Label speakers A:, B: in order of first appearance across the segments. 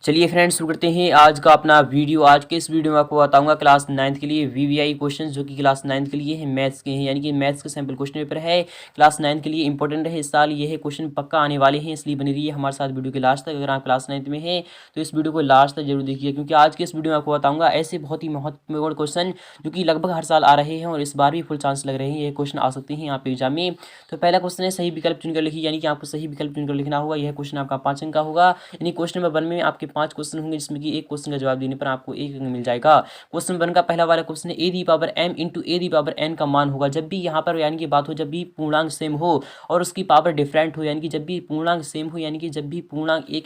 A: चलिए फ्रेंड्स, शुरू करते हैं आज का अपना वीडियो। आज के इस वीडियो में आपको बताऊंगा क्लास 9th के लिए वीवीआई क्वेश्चंस जो कि क्लास 9th के लिए है, मैथ्स के हैं, यानी कि मैथ्स का सैम्पल क्वेश्चन पेपर है। क्लास 9th के लिए इंपॉर्टेंट है इस साल, ये है क्वेश्चन पक्का आने वाले हैं, इसलिए बनी रही है हमारे साथ वीडियो के लास्ट तक। अगर आप क्लास 9th में हैं तो इस वीडियो को लास्ट तक जरूर देखिए, क्योंकि आज के इस वीडियो में आपको बताऊँगा ऐसे बहुत ही महत्वपूर्ण क्वेश्चन जो कि लगभग हर साल आ रहे हैं और इस बार भी फुल चांस लग रहे हैं ये क्वेश्चन आ सकते हैं आप एग्जाम में। तो पहला क्वेश्चन है सही विकल्प चुनकर लिखिए, यानी कि आपको सही विकल्प चुनकर लिखना होगा। यह क्वेश्चन आपका 5 अंक का होगा, यानी क्वेश्चन नंबर 1 में आपके 5 क्वेश्चन होंगे, जिसमें कि एक क्वेश्चन का जवाब देने पर आपको 1 अंक मिल जाएगा। क्वेश्चन 1 का पहला वाला क्वेश्चन है a⁻m इंटू a⁻n का मान होगा। जब भी यहाँ पर यानी कि बात हो, जब भी पूर्णांक सेम हो और उसकी पावर डिफरेंट हो, यानी कि जब भी पूर्णांक सेम हो, यानी कि जब भी पूर्णांक एक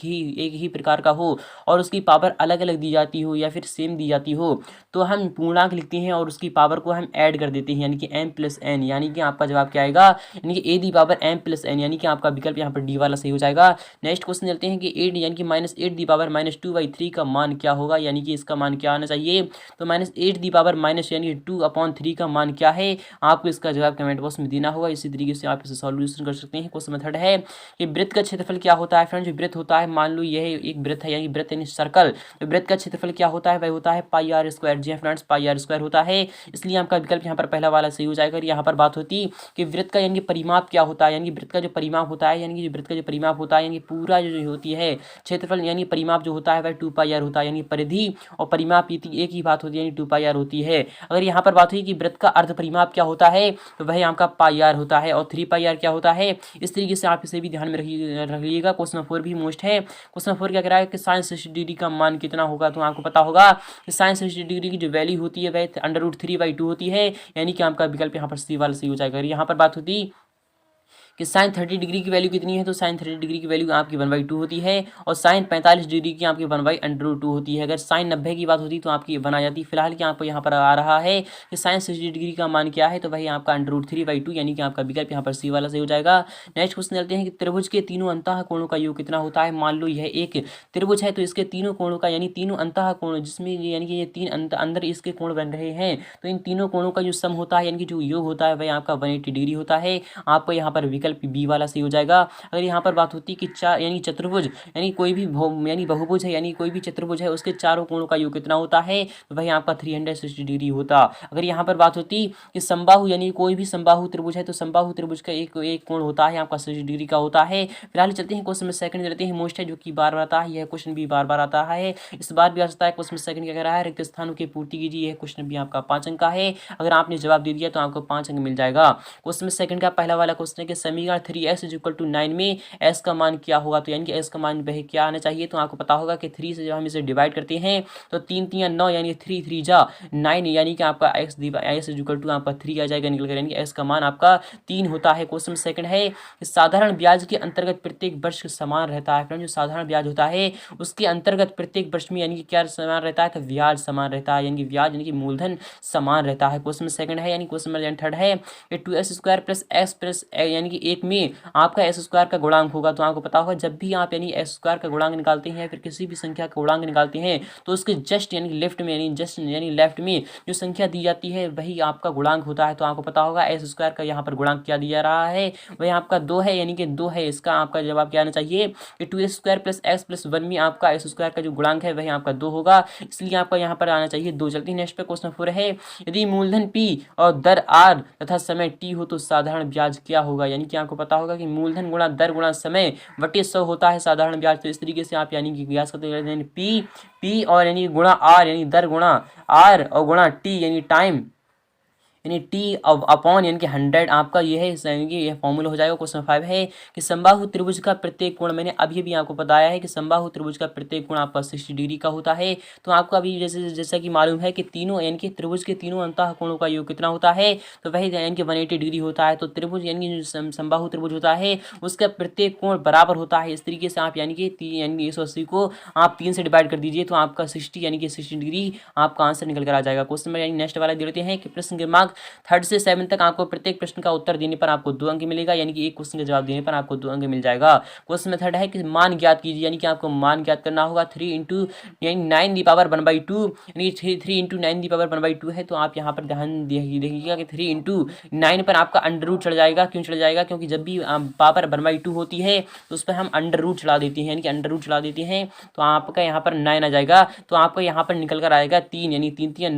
A: ही प्रकार का हो और उसकी पावर अलग अलग दी जाती हो या फिर सेम दी जाती हो, तो हम पूर्णांक लिखते हैं और उसकी पावर को हम ऐड कर देते हैं, यानी कि m+n, यानी कि आपका जवाब क्या आएगा, यानी कि a⁻m+n, यानी कि आपका विकल्प यहाँ पर डी वाला सही हो जाएगा। नेक्स्ट क्वेश्चन चलते हैं कि 8 यानी कि -8⁻²/3 का मान क्या होगा, यानी कि इसका मान क्या आना चाहिए। तो -8 यानी 2/3 का मान क्या है, आपको इसका जवाब कमेंट बॉक्स में देना होगा। इसी तरीके से आप इसे सॉल्यूशन कर सकते हैं। क्वेश्चन मेथड है कि वृत्त का क्षेत्रफल क्या होता है। फ्रेंड्स, वृत्त होता है, मान लो यह एक वृत्त है, यानी वृत्त यानी सर्कल, तो वृत्त का क्षेत्रफल क्या होता है, वह होता है πr²। जी फ्रेंड्स, πr² होता है, इसलिए आपका विकल्प यहाँ पर पहला वाला सही हो जाएगा। यहाँ पर बात होती कि वृत्त का यानी कि परिमाप क्या होता है, यानी वृत्त का जो परिमाप होता है, यानी कि वृत्त का जो परिमाप होता है, यानी पूरा जो होती है क्षेत्रफल, यानी परिमाप जो होता है वह 2πr होता है, यानी परिधि और परिमाप एक ही बात होती है, यानी 2πr होती है। अगर यहाँ पर बात हुई कि वृत्त का अर्ध परिमाप क्या होता है, तो वह आपका πr होता है, और 3πr क्या होता है। इस तरीके से आप इसे भी ध्यान में रखिएगा। क्वेश्चन 4 भी मोस्ट है। क्वेश्चन 4 क्या कह रहा है कि साइन 60 डिग्री का मान कितना होगा, तो आपको पता होगा कि साइन 60 डिग्री की जो वैल्यू होती है वह √3/2 होती है, यानी कि आपका विकल्प यहाँ पर सी वाला सही हो जाएगा। यहाँ पर बात होती कि साइन 30 डिग्री की वैल्यू कितनी है, तो साइन 30 डिग्री की वैल्यू आपकी 1/2 होती है, और साइन 45 डिग्री की आपकी 1/√2 होती है। अगर साइन 90 की बात होती तो आपकी 1 आ जाती। फिलहाल कि आपको यहाँ पर आ रहा है कि साइन 60 डिग्री का मान क्या है, तो वही आपका √3/2, यानी कि आपका विकल्प यहाँ पर सी वाला सही हो जाएगा। नेक्स्ट क्वेश्चन चलते हैं कि त्रिभुज के तीनों अंतः कोणों का योग कितना होता है। मान लो यह एक त्रिभुज है, तो इसके तीनों कोणों का, यानी तीनों अंतः कोण, जिसमें यानी कि ये 3 अंदर इसके कोण बन रहे हैं, तो इन तीनों कोणों का जो सम होता है, यानी कि जो योग होता है वह आपका 180 डिग्री होता है। आपको यहाँ पर विकल्प बी वाला सही हो जाएगा। अगर यहाँ पर बात होती कि चार यानी चतुर्भुज, यानी कोई भी यानी बहुभुज है, यानी कोई भी चतुर्भुज है, उसके चारों कोणों का योग कितना होता है, तो वही आपका 360 डिग्री होता। अगर यहाँ पर बात होती कि समबाहु, यानी कोई भी समबाहु त्रिभुज है, तो समबाहु त्रिभुज का एक कोण होता है आपका 60 डिग्री का होता है। फिलहाल चलते हैं क्वेश्चन में सेकंड चलते हैं, मोस्ट है, जो कि बार बार आता है। यह क्वेश्चन भी बार बार आता है, इस बार भी आ सकता है। क्वेश्चन में सेकंड क्या कह रहा है, रिक्त स्थानों की पूर्ति कीजिए। यह क्वेश्चन भी आपका 5 अंक का है। अगर आपने जवाब दे दिया तो आपको 5 अंक मिल जाएगा। क्वेश्चन में सेकंड का पहला वाला क्वेश्चन है कि समीकरण 3x = 9 में s का मान क्या होगा, तो यानी कि s का मान वह क्या आना चाहिए। तो आपको पता होगा कि 3 से जब हम इसे डिवाइड करते हैं तो 3 3 9, यानी 3 3 जा 9, यानी कि आपका s आपका 3 आ जाएगा निकल कर, यानी कि s का मान आपका 3 होता है। क्वेश्चन सेकंड है कि साधारण ब्याज के अंतर्गत प्रत्येक वर्ष समान रहता है। फ्रेंड, जो साधारण ब्याज होता है उसके अंतर्गत प्रत्येक वर्ष में यानी कि क्या समान रहता है, तो ब्याज समान रहता है, यानी कि ब्याज यानी कि मूलधन समान रहता है। क्वेश्चन सेकंड है, यानी क्वेश्चन थर्ड है कि 2s² + x यानी कि 1 में आपका s² का गुणांक होगा। तो आपको पता होगा जब भी आप यानी s² का गुणांक निकालते हैं, फिर किसी भी संख्या का गुणांक निकालते हैं, तो उसके जस्ट यानी लेफ्ट में, यानी जस्ट यानी लेफ्ट में जो संख्या दी जाती है वही आपका गुणांक होता है। तो आपको पता होगा s² का यहाँ पर गुणांक क्या दिया रहा है, वही आपका 2 है, यानी कि 2 है। इसका आपका जवाब क्या आना चाहिए कि 2s² + x + 1 में आपका s² का जो गुणांक है वही आपका 2 होगा, इसलिए आपका यहाँ पर आना चाहिए 2। चलते हैं नेक्स्ट पे। क्वेश्चन 4 है, यदि मूलधन p और दर r तथा समय t हो तो साधारण ब्याज क्या होगा। यानी कि आपको पता होगा कि मूलधन गुणा दर गुणा समय बटे 100 होता है साधारण ब्याज। तो इस तरीके से आप यानी कि ब्याज करते हैं, पी और यानी गुणा आर, यानी दर गुणा आर, और गुणा टी यानी टाइम, यानी टी अपॉन यानी कि 100 आपका ये है, यानी कि यह फॉर्मूला हो जाएगा। क्वेश्चन 5 है कि समबाहु त्रिभुज का प्रत्येक कोण, मैंने अभी भी आपको बताया है कि समबाहु त्रिभुज का प्रत्येक कोण आपका 60 डिग्री का होता है। तो आपको अभी जैसा कि मालूम है कि तीनों यानी कि त्रिभुज के तीनों अंतः कोणों का योग कितना होता है, तो वही यानी कि 180 डिग्री होता है। तो त्रिभुज यानी कि समबाहु त्रिभुज होता है उसका प्रत्येक कोण बराबर होता है। इस तरीके से आप यानी कि 180 को आप 3 से डिवाइड कर दीजिए, तो आपका 60 यानी कि 60 डिग्री आपका आंसर निकल कर आ जाएगा। क्वेश्चन में यानी नेक्स्ट वाला देते हैं कि प्रश्न क्रमांक 3rd से 7th तक आपको प्रत्येक प्रश्न का उत्तर देने पर आपको 2 अंक मिलेगा, यानी कि एक क्वेश्चन का जवाब देने पर आपको 2 अंक मिल जाएगा। क्वेश्चन नंबर 3rd है कि मान ज्ञात कीजिए, यानी कि आपको मान ज्ञात करना होगा। 3 इंटू यानी 9 दी पावर 1/2, यानी 3 इंटू 9 दी पावर 1/2 है, तो आप यहाँ पर ध्यान देखिएगा कि 3 इंटू 9 पर आपका अंडर रूट चढ़ जाएगा। क्यों चढ़ जाएगा? क्योंकि जब भी पावर 1/2 होती है तो उस पर हम अंडर रूट चढ़ा देते हैं, यानी कि अंडर रूट चढ़ा देते हैं, तो आपका यहाँ पर 9 आ जाएगा। तो आपका यहाँ पर निकल कर आएगा 3, यानी 3 3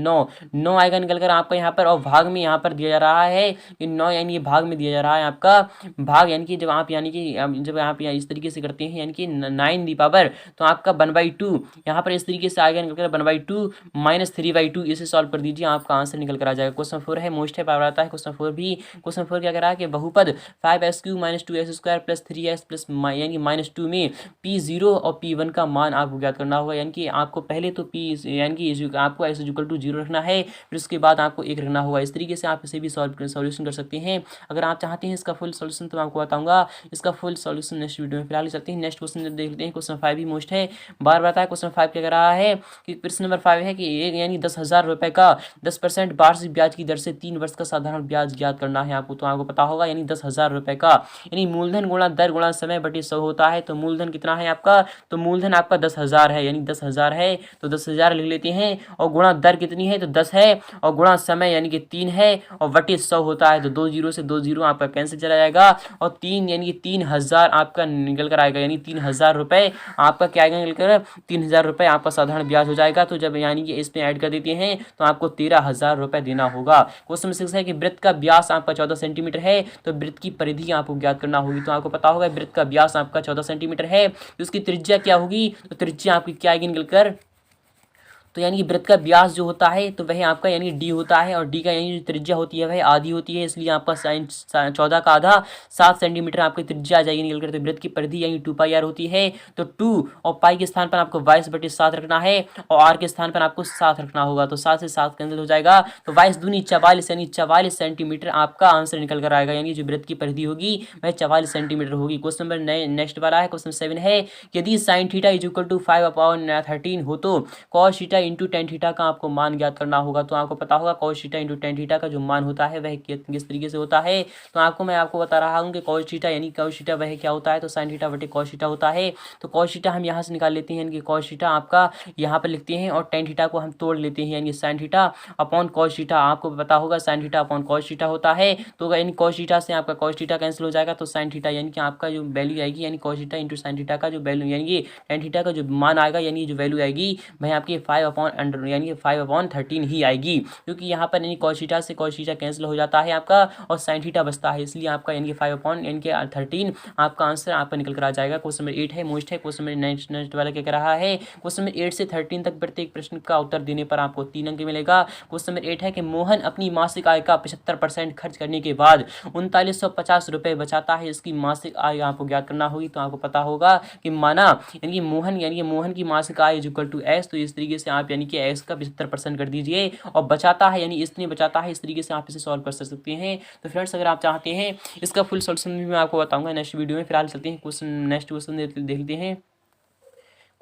A: 9 आएगा निकल कर आपका यहाँ पर। और भाग में यहाँ पर दिया जा रहा है कि 9, यानी ये भाग में दिया जा रहा है आपका भाग, यानी कि जब आप इस तरीके से करते हैं, यानी कि 9 दी पावर, तो आपका 1/2 यहाँ पर इस तरीके से आएगा निकल कर 1/2 माइनस 3/2, इसे सॉल्व कर दीजिए, आपका आंसर निकल कर आ जाएगा। क्वेश्चन 4 है, मोस्ट है पावर आता है क्वेश्चन 4 भी। क्वेश्चन 4 क्या कर रहा है कि बहुपद 5x³ - 2x² + 3x प्लस यानी -2 में P0 और P1 का मान आपको ज्ञात करना होगा। यानी कि आपको पहले तो P यानी कि आपको x = 0 रखना है, फिर उसके बाद आपको 1 रखना होगा। इस तरीके से आप इसे भी सॉल्यूशन कर सकते हैं। अगर आप चाहते हैं इसका फुल सॉल्यूशन तो मैं आपको बताऊंगा इसका फुल सॉल्यूशन नेक्स्ट वीडियो में। फिलहाल चलते हैं नेक्स्ट क्वेश्चन देख लेते हैं। क्वेश्चन 5 भी मोस्ट है, बार बताया। क्वेश्चन 5 क्या कर रहा है कि प्रश्न नंबर 5 है कि एक यानी 10,000 रुपये का 10% वार्षिक ब्याज की दर से 3 वर्ष का साधारण ब्याज ज्ञात करना है आपको। तो आपको पता होगा, यानी 10,000 रुपये का यानी मूलधन गुणा दर गुणा समय बटे 100 होता है। तो मूलधन कितना है आपका? तो मूलधन आपका 10,000 है, यानी 10,000 है तो 10,000 लिख लेते हैं, और गुणा दर कितनी है? तो 10 है, और गुणा समय यानी कि 3 है, और बटे 100 होता है। तो 2 0 से 2 0 आपका कैंसिल चला जाएगा, और 3 यानी कि 3,000 आपका निकल कर आएगा, यानी 3,000 रुपये आपका क्या आएगा निकल कर? 3,000 रुपये आपका साधारण ब्याज हो जाएगा। तो जब यानी कि इसमें ऐड कर देते हैं तो आपको 13,000 रुपये देना होगा। क्वेश्चन 6 है कि वृत्त का व्यास आपका 14 सेंटीमीटर है, तो वृत्त की परिधि आपको ज्ञात करना होगी। तो आपको पता होगा वृत्त का व्यास आपका 14 सेंटीमीटर है, तो उसकी त्रिज्या क्या होगी? तो त्रिज्या आपकी क्या आएगी निकल कर? तो यानी कि वृत्त का व्यास जो होता है तो वह आपका यानी डी होता है, और डी का यानी जो त्रिज्या होती है वह आधी होती है, इसलिए आपका साइन 14 का आधा 7 सेंटीमीटर आपकी त्रिज्या आ जाएगी निकल कर। तो वृत्त की परिधि यानी 2πr होती है, तो 2 और पाई के स्थान पर आपको 22/7 रखना है, और आर के स्थान पर आपको 7 रखना होगा। तो 7 से 7 कैंसिल हो जाएगा, तो 22 दूनी 44 यानी 44 सेंटीमीटर आपका आंसर निकल कर आएगा, यानी जो वृत्त की परिधि होगी वह 44 सेंटीमीटर होगी। क्वेश्चन नंबर नेक्स्ट वाला है, क्वेश्चन 7 है, यदि sin θ = 5/13 हो तो cos θ इंटू टेन थीटा का आपको मान ज्ञात करना होगा। तो आपको पता होगा cos theta into tan theta का जो मान होता है वह किस तरीके से होता है। तो मैं आपको बता रहा हूँ कि cos थीटा यानी cos थीटा वह क्या होता है, तो sin थीटा बटे cos थीटा होता है। तो cos थीटा हम यहाँ से निकाल लेते हैं, यानी कि cos थीटा आपका यहाँ पर लिखते हैं, और टेन थीटा को हम तोड़ लेते हैं, यानी sin theta upon cos theta. आपको पता होगा sin theta upon cos theta होता है, तो यानी cos थीटा से आपका cos थीटा कैंसिल हो जाएगा, तो sin थीटा यानी कि आपका जो वैल्यू आएगी, यानी cos theta into sin theta का जो वैल्यू यानी कि टेन थीटा का जो मान आएगा, यानी जो वैल्यू आएगी वह आपकी 5/13 ही आएगी, क्योंकि यहाँ पर यानी cos थीटा से cos थीटा कैंसिल हो जाता है आपका, और sin थीटा बचता है, इसलिए आपका यानी कि 5/13 आपका आंसर आपका निकल कर आ जाएगा। क्वेश्चन नंबर 8 है, मोस्ट है। क्वेश्चन नंबर नेक्स्ट वाला क्या कर रहा है, क्वेश्चन नंबर 8 से 13 तक प्रत्येक प्रश्न का उत्तर देने पर आपको 3 अंक मिलेगा। क्वेश्चन नंबर 8 है कि मोहन अपनी मासिक आय का 75% खर्च करने के बाद 3950 रुपये बचाता है, इसकी मासिक आय आपको ज्ञात करना होगी। तो आपको पता होगा कि माना यानी कि मोहन की मासिक आय = x, तो इस तरीके से आप यानी कि x का 75% कर दीजिए, और बचाता है यानी इसने बचाता है, इस तरीके से आप इसे सॉल्व कर सकते हैं। तो फ्रेंड्स, अगर आप चाहते हैं इसका फुल सॉल्यूशन भी मैं आपको बताऊंगा नेक्स्ट वीडियो में। फिलहाल चलते हैं नेक्स्ट क्वेश्चन देखते हैं।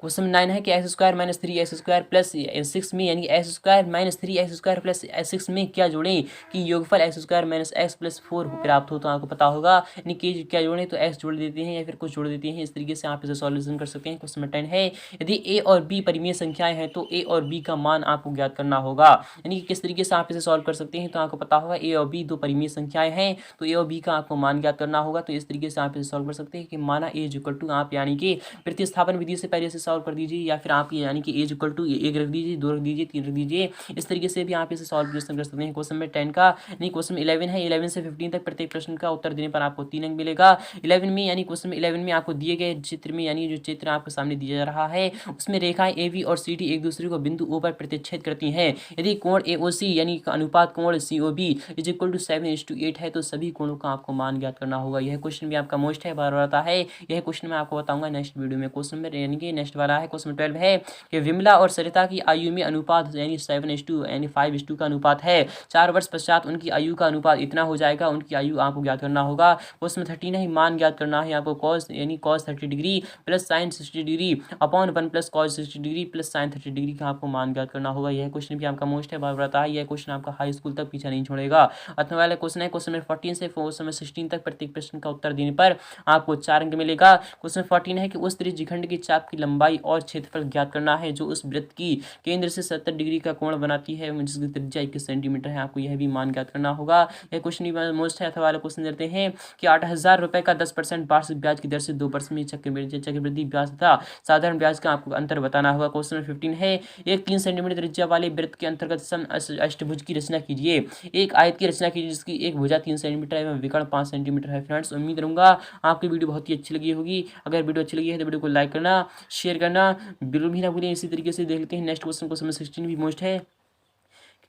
A: क्वेश्चन 9 है कि x² - 3x² प्लस 6 में यानी x² - 3x² प्लस 6 में क्या जोड़ें कि योगफल x² - x प्लस 4 प्राप्त हो। तो आपको पता होगा यानी कि क्या जोड़ें, तो x जोड़ देते हैं या फिर कुछ जोड़ देते हैं, इस तरीके से आप इसे सॉल्यूशन कर सकते हैं। क्वेश्चन 10 है, यदि a और b परिमेय संख्याएं हैं तो a और b का मान आपको ज्ञात करना होगा। यानी कि किस तरीके से आप इसे सॉल्व कर सकते हैं, तो आपको पता होगा a और b दो परिमेय संख्याएं हैं, तो a और b का आपको मान ज्ञात करना होगा। तो इस तरीके से आप इसे सॉल्व कर सकते हैं कि माना a = आप यानी कि प्रतिस्थापन विधि से पहले से सॉल्व कर दीजिए, या फिर आप यानी कि a = 1 रख दीजिए, 2 रख दीजिए, 3 रख दीजिए, इस तरीके से भी आप इसे सॉल्व कर सकते हैं। क्वेश्चन में 10 का नहीं क्वेश्चन 11 है, 11 से 15 तक प्रत्येक प्रश्न का उत्तर देने पर आपको 3 अंक मिलेगा। 11 में यानी क्वेश्चन 11 में आपको दिए गए चित्र में यानी जो चित्र आपके सामने दिया जा रहा है उसमें रेखाएं AB और CD एक दूसरे को बिंदु O पर प्रतिच्छेद करती हैं। यदि कोण AOC यानी अनुपात कोण COB = 7:8 है, तो सभी कोणों का आपको मान ज्ञात करना होगा। यह क्वेश्चन भी आपका मोस्ट है, बार आता है। यह क्वेश्चन मैं आपको बताऊंगा नेक्स्ट वीडियो में। क्वेश्चन में यानी कि नेक्स्ट वाला है। क्वेश्चन 12 है कि विमला और सरिता की आयु में अनुपात यानी 7:2 यानी 5:2 का अनुपात है। 4 वर्ष पश्चात उनकी आयु का अनुपात इतना हो जाएगा। उनकी आयु आपको ज्ञात करना होगा। क्वेश्चन 13 है मान ज्ञात करना है आपको। कॉस यानी cos 30 degree plus sign 60 degree upon 1 plus cos 60 degree plus sign 30 degree का आपको मान ज्ञात करना होगा। यह क्वेश्चन भी आपका मोस्ट है, बार बताया यह क्वेश्चन आपका हाई स्कूल तक पीछा नहीं छोड़ेगा। अगले वाला क्वेश्चन है क्वेश्चन नंबर 14 से क्वेश्चन नंबर 16 तक प्रत्येक प्रश्न का उत्तर देने पर आपको 4 अंक मिलेगा। क्वेश्चन 14 है कि उस त्रिज्यखंड की चाप की लंबाई और क्षेत्रफल ज्ञात करना है जो उस वृत्त की केंद्र से 70 डिग्री का कोण बनाती है, जिसकी त्रिज्या 21 सेंटीमीटर है। आपको यह भी मान ज्ञात करना होगा। यह क्वेश्चन भी मोस्ट है। अथवा वाला क्वेश्चन देते हैं कि 8,000 रुपए का 10% वार्षिक ब्याज की दर से 2 वर्ष में चक्रवृद्धि ब्याज तथा साधारण ब्याज का आपको अंतर बताना होगा। क्वेश्चन नंबर 15 है एक 3 सेंटीमीटर त्रिज्या वाले वृत्त के अंतर्गत सम अष्टभुज की रचना कीजिए। एक आयत की रचना कीजिए जिसकी एक भुजा 3 सेंटीमीटर एवं विकर्ण 5 सेंटीमीटर है। फ्रेंड्स उम्मीद करूंगा आपकी वीडियो बहुत ही अच्छी लगी होगी। अगर वीडियो अच्छी लगी है तो वीडियो को लाइक करना, शेयर करना बिल्कुल भी ना भूलें। इसी तरीके से देख लेते हैं नेक्स्ट क्वेश्चन। क्वेश्चन 16 भी मोस्ट है।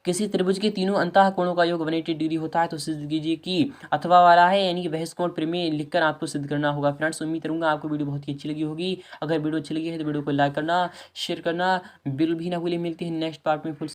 A: किसी त्रिभुज के तीनों अंतः कोणों का योग 180 डिग्री होता है तो सिद्ध कीजिए कि अथवा वाला है यानी कि बहस कोण प्रमेय लिखकर आपको सिद्ध करना होगा। फ्रेंड्स उम्मीद करूंगा आपको वीडियो बहुत ही अच्छी लगी होगी। अगर वीडियो अच्छी लगी है तो वीडियो को लाइक करना, शेयर करना बिल्कुल भी ना भूलें। मिलते हैं नेक्स्ट पार्ट में फुल